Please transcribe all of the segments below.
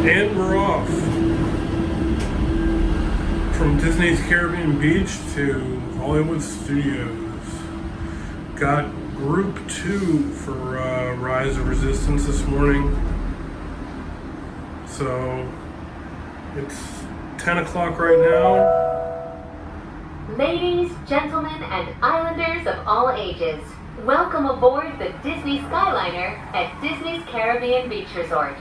And we're off. From Disney's Caribbean Beach to Hollywood Studios. Got Group 2 for Rise of Resistance this morning. So, it's 10 o'clock right now. Ladies, gentlemen, and islanders of all ages, welcome aboard the Disney Skyliner at Disney's Caribbean Beach Resort.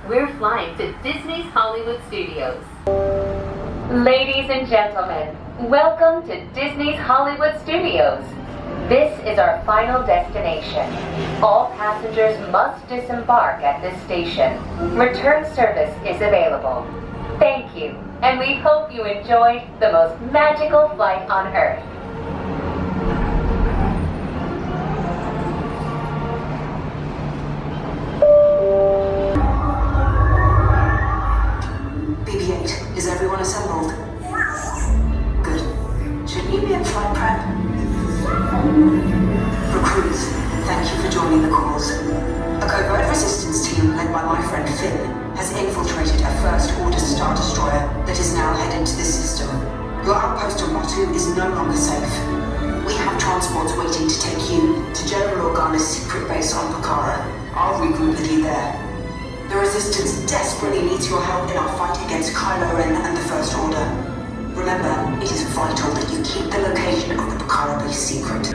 We're flying to Disney's Hollywood Studios. Ladies and gentlemen, welcome to Disney's Hollywood Studios. This is our final destination. All passengers must disembark at this station. Return service is available. Thank you, and we hope you enjoyed the most magical flight on Earth. BB-8, is everyone assembled? Good. Shouldn't you be in flight prep? Recruits, thank you for joining the cause. A covert resistance team led by my friend Finn has infiltrated a First Order Star Destroyer that is now headed to this system. Your outpost on Batu is no longer safe. We have transports waiting to take you to General Organa's secret base on Pucara. I'll regroup with you there. The Resistance desperately needs your help in our fight against Kylo Ren and the First Order. Remember, it is vital that you keep the location of the Pucara base secret.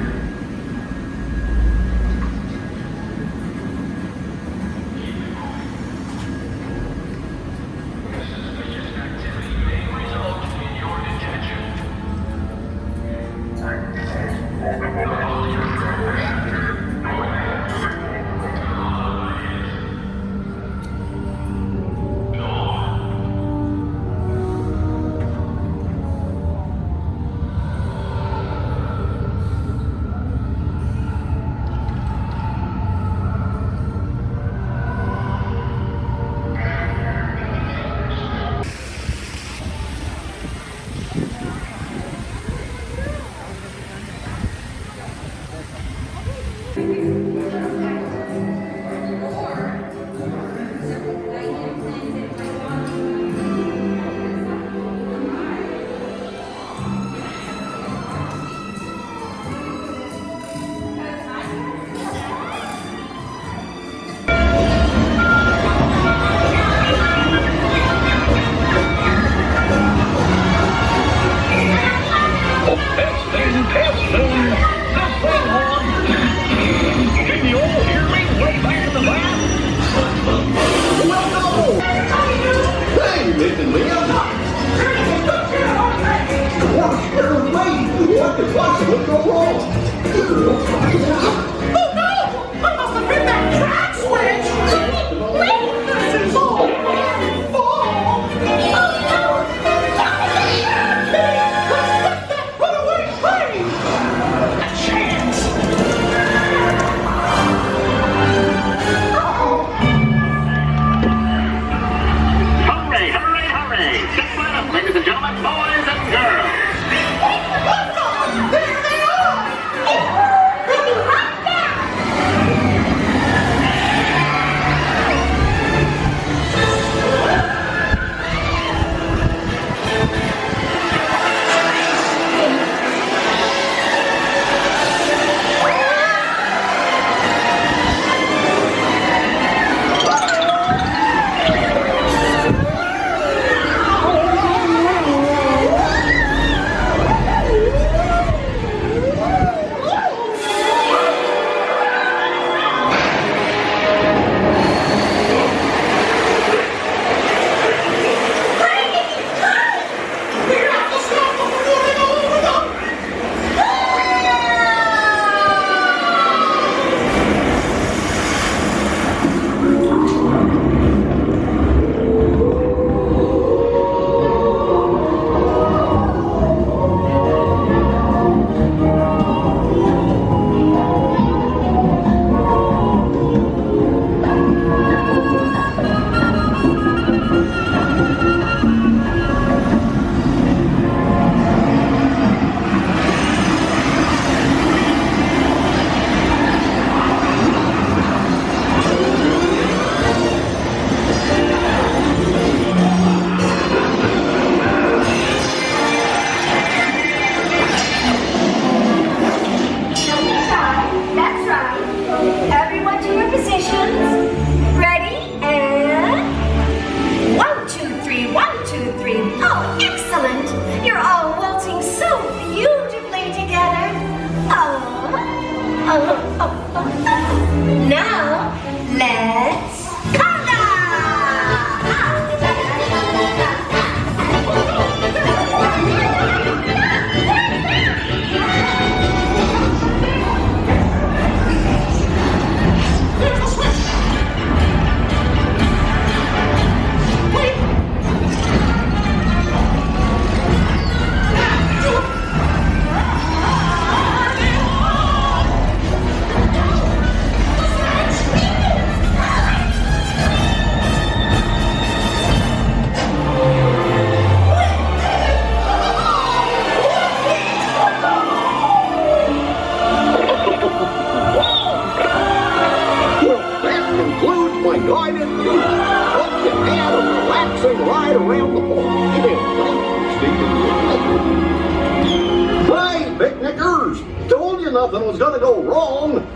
my guided feet. Hope you had a relaxing ride around the park. Hey, picnickers! Told you nothing was gonna go wrong.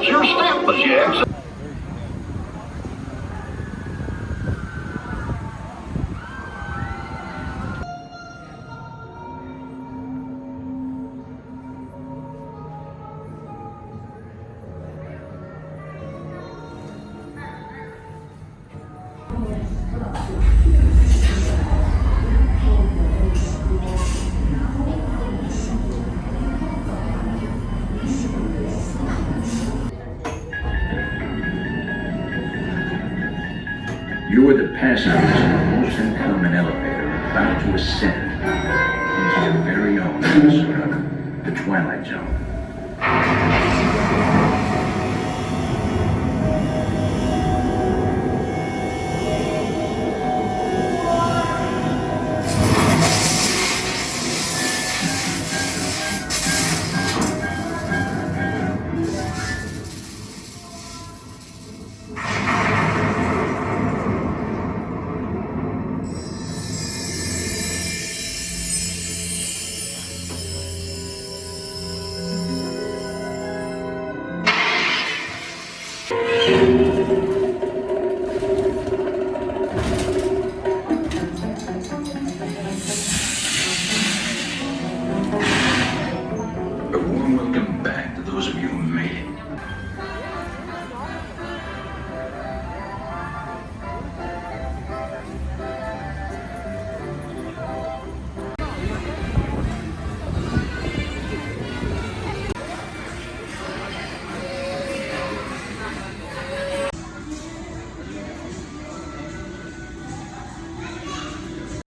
Your step, Jackson. You are the passengers of a most uncommon elevator about to ascend into your very own episode of The Twilight Zone.